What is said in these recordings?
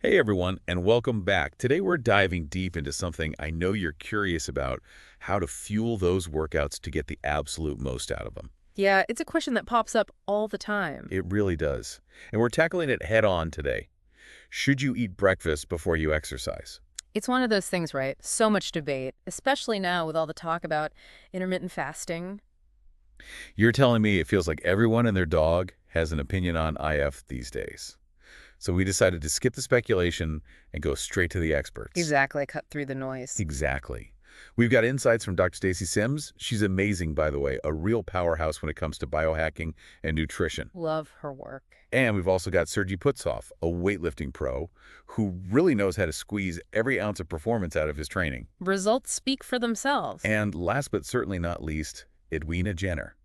Hey everyone, and welcome back. Today we're diving deep into something I know you're curious about, how to fuel those workouts to get the absolute most out of them. Yeah, it's a question that pops up all the time. It really does. And we're tackling it head on today. Should you eat breakfast before you exercise? It's one of those things, right? So much debate, especially now with all the talk about intermittent fasting. You're telling me it feels like everyone and their dog has an opinion on IF these days. So we decided to skip the speculation and go straight to the experts. Exactly, cut through the noise. Exactly. We've got insights from Dr. Stacy Sims. She's amazing, by the way, a real powerhouse when it comes to biohacking and nutrition. Love her work. And we've also got Sergey Putsov, a weightlifting pro, who really knows how to squeeze every ounce of performance out of his training. Results speak for themselves. And last but certainly not least, Edwina Jenner,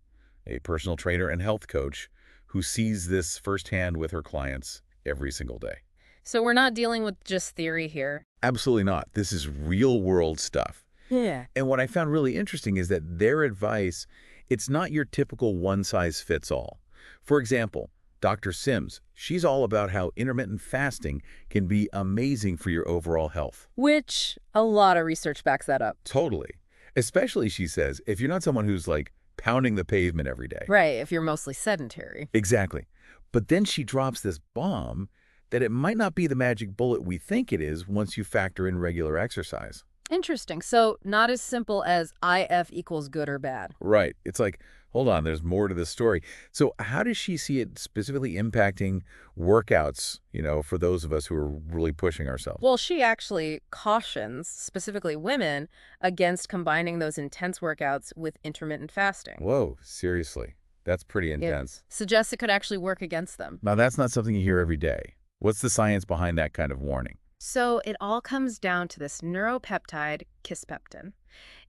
a personal trainer and health coach who sees this firsthand with her clients every single day. So we're not dealing with just theory here. Absolutely not. This is real-world stuff. Yeah. And what I found really interesting is that their advice, it's not your typical one-size-fits-all. For example, Dr. Sims, she's all about how intermittent fasting can be amazing for your overall health. Which a lot of research backs that up. Totally. Especially, she says, if you're not someone who's like pounding the pavement every day. Right, if you're mostly sedentary. Exactly. But then she drops this bomb that it might not be the magic bullet we think it is once you factor in regular exercise. Interesting. So not as simple as IF equals good or bad. Right. It's like, hold on, there's more to this story. So how does she see it specifically impacting workouts, for those of us who are really pushing ourselves? Well, she actually cautions, specifically women, against combining those intense workouts with intermittent fasting. Whoa, seriously. That's pretty It intense. suggests it could actually work against them. Now, that's not something you hear every day. What's the science behind that kind of warning? So it all comes down to this neuropeptide, kisspeptin.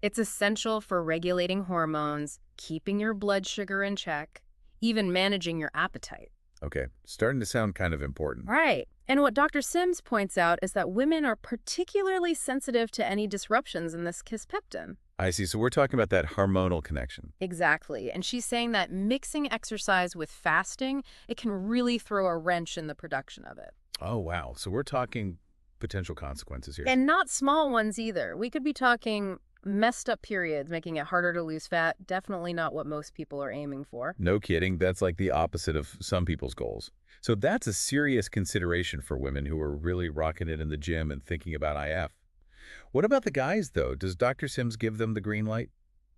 It's essential for regulating hormones, keeping your blood sugar in check, even managing your appetite. Okay, starting to sound kind of important. Right. And what Dr. Sims points out is that women are particularly sensitive to any disruptions in this kisspeptin. I see. So we're talking about that hormonal connection. Exactly. And she's saying that mixing exercise with fasting, it can really throw a wrench in the production of it. Oh, wow. So we're talking potential consequences here. And not small ones either. We could be talking messed up periods, making it harder to lose fat. Definitely not what most people are aiming for. No kidding. That's like the opposite of some people's goals. So that's a serious consideration for women who are really rocking it in the gym and thinking about IF. What about the guys, though? Does Dr. Sims give them the green light?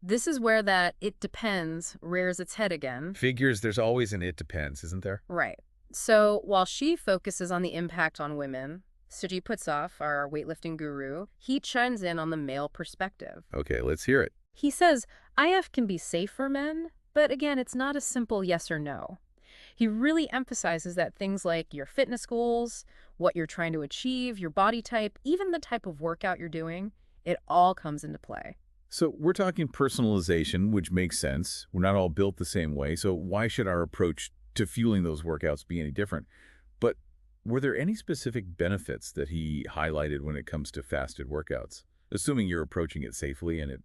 This is where that "it depends" rears its head again. Figures there's always an it depends, isn't there? Right. So while she focuses on the impact on women, Suji Putsov, our weightlifting guru, he chimes in on the male perspective. Okay, let's hear it. He says IF can be safe for men, but again, it's not a simple yes or no. He really emphasizes that things like your fitness goals, what you're trying to achieve, your body type, even the type of workout you're doing, it all comes into play. So we're talking personalization, which makes sense. We're not all built the same way, so why should our approach to fueling those workouts be any different? But were there any specific benefits that he highlighted when it comes to fasted workouts? Assuming you're approaching it safely and it,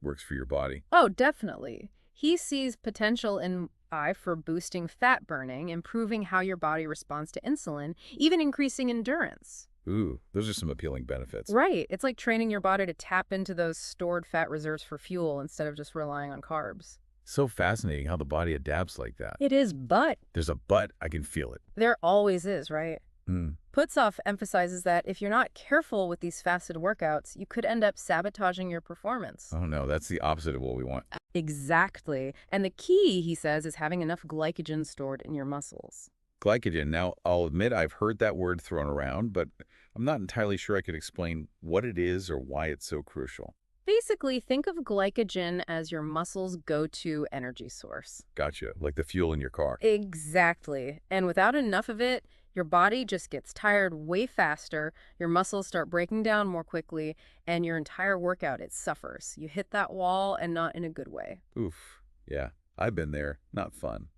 works for your body. Oh, definitely. He sees potential in I for boosting fat burning, improving how your body responds to insulin, even increasing endurance. Ooh, those are some appealing benefits. Right. It's like training your body to tap into those stored fat reserves for fuel instead of just relying on carbs. So fascinating how the body adapts like that. It is, but There's a but, I can feel it. there always is, right? Hmm. Putsov emphasizes that if you're not careful with these fasted workouts, you could end up sabotaging your performance. Oh no, that's the opposite of what we want. Exactly. And the key, he says, is having enough glycogen stored in your muscles. Glycogen. Now, I'll admit I've heard that word thrown around, but I'm not entirely sure I could explain what it is or why it's so crucial. Basically, think of glycogen as your muscle's go-to energy source. Gotcha. Like the fuel in your car. Exactly. And without enough of it, your body just gets tired way faster, your muscles start breaking down more quickly, and your entire workout, it suffers. You hit that wall, and not in a good way. Oof. Yeah, I've been there. Not fun.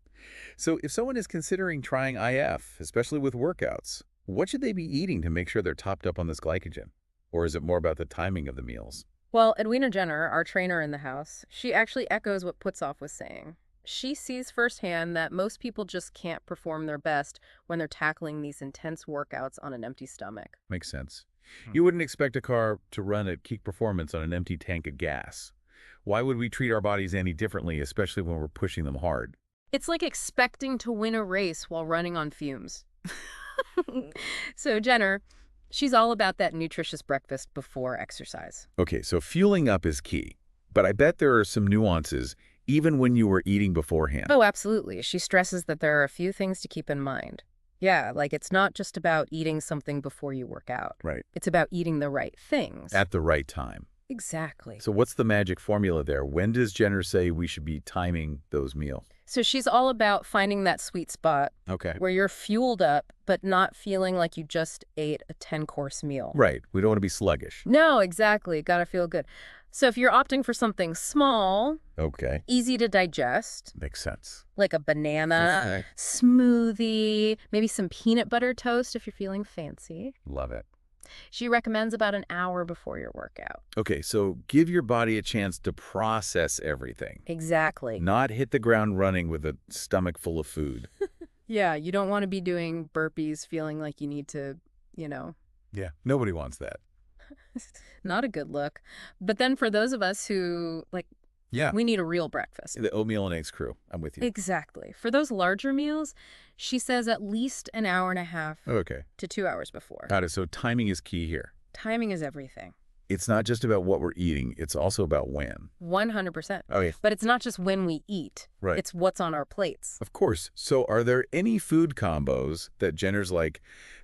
So if someone is considering trying IF, especially with workouts, what should they be eating to make sure they're topped up on this glycogen? Or is it more about the timing of the meals? Well, Edwina Jenner, our trainer in the house, she actually echoes what Putsov was saying. She sees firsthand that most people just can't perform their best when they're tackling these intense workouts on an empty stomach. Makes sense. Hmm. You wouldn't expect a car to run at peak performance on an empty tank of gas. Why would we treat our bodies any differently, especially when we're pushing them hard? It's like expecting to win a race while running on fumes. So Jenner, she's all about that nutritious breakfast before exercise. Okay, so fueling up is key. But I bet there are some nuances, even when you were eating beforehand. Oh, absolutely. She stresses that there are a few things to keep in mind. Yeah, like it's not just about eating something before you work out. Right. It's about eating the right things. At the right time. Exactly. So what's the magic formula there? When does Jenner say we should be timing those meals? So she's all about finding that sweet spot Okay. where you're fueled up, but not feeling like you just ate a 10-course meal. Right. We don't want to be sluggish. No, exactly. Gotta feel good. So if you're opting for something small, Okay. easy to digest, Makes sense. like a banana, smoothie, maybe some peanut butter toast if you're feeling fancy, Love it. she recommends about an hour before your workout. Okay, so give your body a chance to process everything. Exactly. Not hit the ground running with a stomach full of food. Yeah, you don't want to be doing burpees feeling like you need to, Yeah, nobody wants that. not a good look. But then for those of us who, Yeah. we need a real breakfast. The oatmeal and eggs crew. I'm with you. Exactly. For those larger meals, she says at least an hour and a half Okay. to 2 hours before. Got it. So timing is key here. Timing is everything. It's not just about what we're eating. It's also about when. 100%. Okay. But it's not just when we eat. Right. It's what's on our plates. Of course. So are there any food combos that Jenner's like,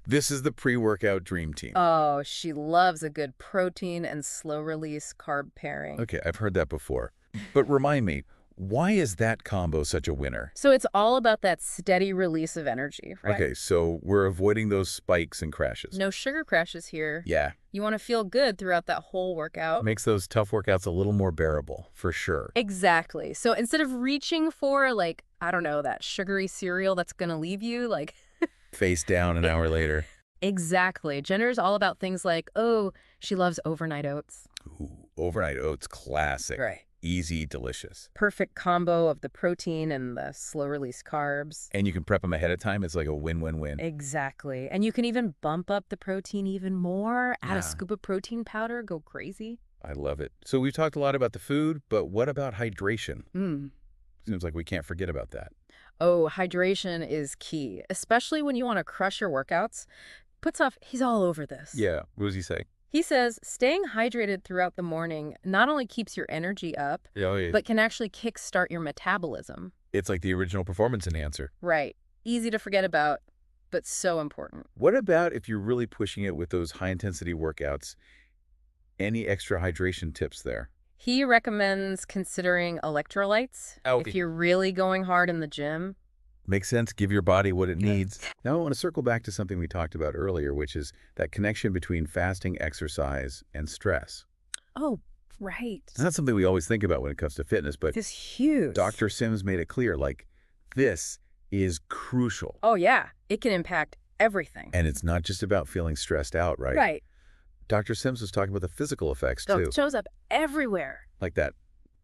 this is the pre-workout dream team? Oh, she loves a good protein and slow-release carb pairing. Okay, I've heard that before. But remind me, why is that combo such a winner? So it's all about that steady release of energy, right? Okay, so we're avoiding those spikes and crashes. No sugar crashes here. Yeah, You want to feel good throughout that whole workout. makes those tough workouts a little more bearable, for sure. Exactly. So instead of reaching for, I don't know, that sugary cereal that's going to leave you, Face down an hour later. Exactly. Jenner's all about things like, she loves overnight oats. Ooh, overnight oats, classic. Right. Easy, delicious. Perfect combo of the protein and the slow-release carbs. And you can prep them ahead of time. It's like a win-win-win. Exactly. And you can even bump up the protein even more, add Yeah. a scoop of protein powder, go crazy. I love it. So we've talked a lot about the food, but what about hydration? Seems like we can't forget about that. Oh, hydration is key, especially when you want to crush your workouts. He's all over this. Yeah, what does he say? He says staying hydrated throughout the morning not only keeps your energy up, Oh, yeah. but can actually kickstart your metabolism. It's like the original performance enhancer. Right. Easy to forget about, but so important. What about if you're really pushing it with those high-intensity workouts? Any extra hydration tips there? He recommends considering electrolytes if you're really going hard in the gym. Makes sense. Give your body what it needs. Now I want to circle back to something we talked about earlier, which is that connection between fasting, exercise, and stress. Oh, right. It's not something we always think about when it comes to fitness, but This is huge. Dr. Sims made it clear, this is crucial. Oh, yeah. It can impact everything. And it's not just about feeling stressed out, right? Right. Dr. Sims was talking about the physical effects, too. It shows up everywhere. Like that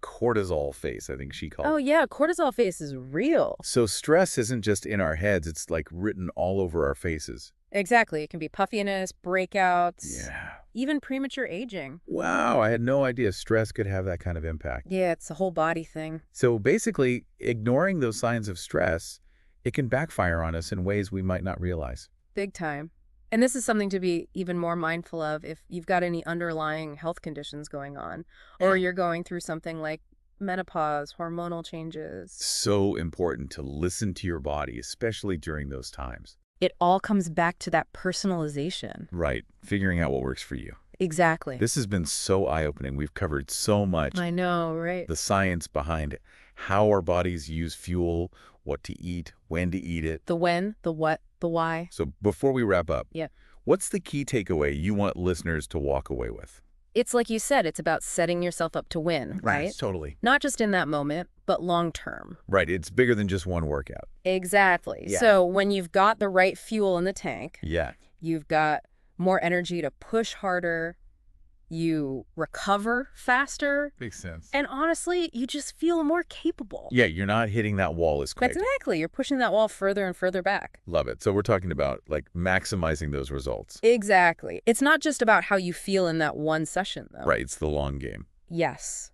cortisol face, I think she called it. Oh, yeah. Cortisol face is real. So stress isn't just in our heads, it's written all over our faces. Exactly. It can be puffiness, breakouts, Yeah. even premature aging. Wow, I had no idea stress could have that kind of impact. Yeah, it's a whole body thing. So basically, ignoring those signs of stress, it can backfire on us in ways we might not realize. Big time. And this is something to be even more mindful of if you've got any underlying health conditions going on, or you're going through something like menopause, hormonal changes. So important to listen to your body, especially during those times. It all comes back to that personalization. Right, figuring out what works for you. Exactly. This has been so eye-opening. We've covered so much. I know, right? The science behind how our bodies use fuel, what to eat, when to eat it. The when, the what, the why. So before we wrap up, Yeah. What's the key takeaway you want listeners to walk away with? It's like you said, it's about setting yourself up to win, right? Totally. Not just in that moment, but long term. Right, it's bigger than just one workout. Exactly. Yeah. So when you've got the right fuel in the tank, Yeah. you've got more energy to push harder, You recover faster. Makes sense. And honestly, you just feel more capable. Yeah, you're not hitting that wall as quick. Exactly. You're pushing that wall further and further back. Love it. So we're talking about like maximizing those results. Exactly. It's not just about how you feel in that one session, though. Right. It's the long game. Yes.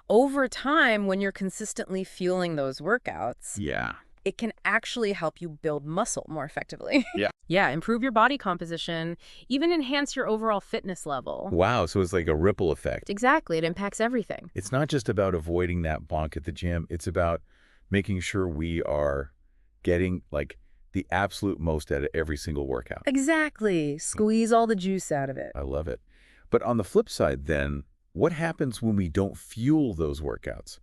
Over time, when you're consistently fueling those workouts, Yeah. it can actually help you build muscle more effectively. Yeah. Yeah, improve your body composition, even enhance your overall fitness level. Wow. So it's like a ripple effect. Exactly. It impacts everything. It's not just about avoiding that bonk at the gym. It's about making sure we are getting like the absolute most out of every single workout. Exactly. Squeeze all the juice out of it. I love it. But on the flip side, then, what happens when we don't fuel those workouts?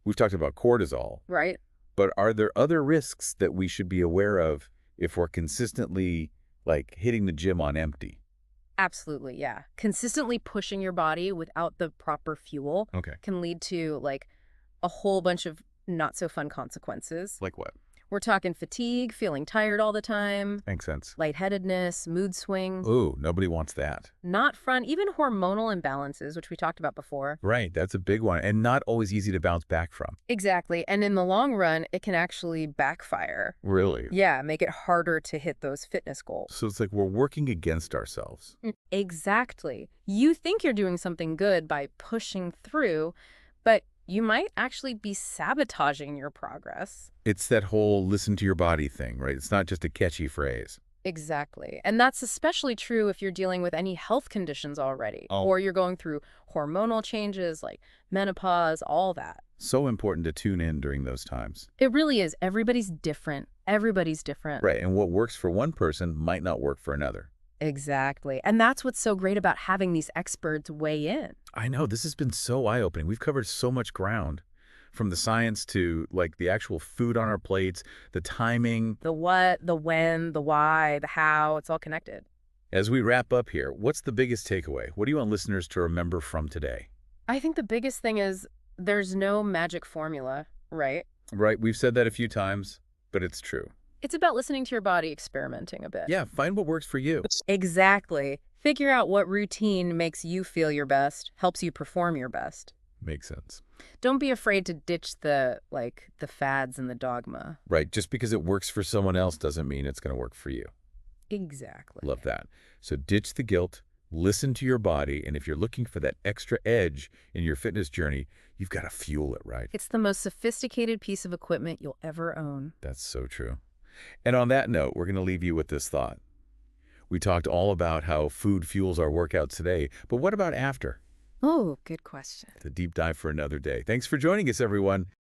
We've talked about cortisol, Right? but are there other risks that we should be aware of if we're consistently like hitting the gym on empty? Absolutely, yeah. Consistently pushing your body without the proper fuel Okay. can lead to, like, a whole bunch of not so fun consequences. Like what? We're talking fatigue, feeling tired all the time, Makes sense. lightheadedness, mood swings. Ooh, nobody wants that. Not fun, even hormonal imbalances, which we talked about before. Right. That's a big one and not always easy to bounce back from. Exactly. And in the long run, it can actually backfire. Really? Yeah, make it harder to hit those fitness goals. So it's like we're working against ourselves. Exactly. You think you're doing something good by pushing through, but you might actually be sabotaging your progress. It's that whole listen to your body thing, right? It's not just a catchy phrase. Exactly. And that's especially true if you're dealing with any health conditions already, Oh. or you're going through hormonal changes like menopause, all that. So important to tune in during those times. It really is. Everybody's different. Everybody's different. Right. And what works for one person might not work for another. Exactly. And that's what's so great about having these experts weigh in. I know. This has been so eye-opening. We've covered so much ground, from the science to like the actual food on our plates, the timing. The what, the when, the why, the how, it's all connected. As we wrap up here, what's the biggest takeaway? What do you want listeners to remember from today? I think the biggest thing is there's no magic formula, right? Right. We've said that a few times, but it's true. It's about listening to your body, experimenting a bit. Yeah. Find what works for you. Exactly. Figure out what routine makes you feel your best, helps you perform your best. Makes sense. Don't be afraid to ditch the fads and the dogma. Right. Just because it works for someone else doesn't mean it's going to work for you. Exactly. Love that. So ditch the guilt, listen to your body, and if you're looking for that extra edge in your fitness journey, you've got to fuel it, right? It's the most sophisticated piece of equipment you'll ever own. That's so true. And on that note, we're going to leave you with this thought. We talked all about how food fuels our workouts today, but what about after? Oh, good question. The deep dive for another day. Thanks for joining us, everyone.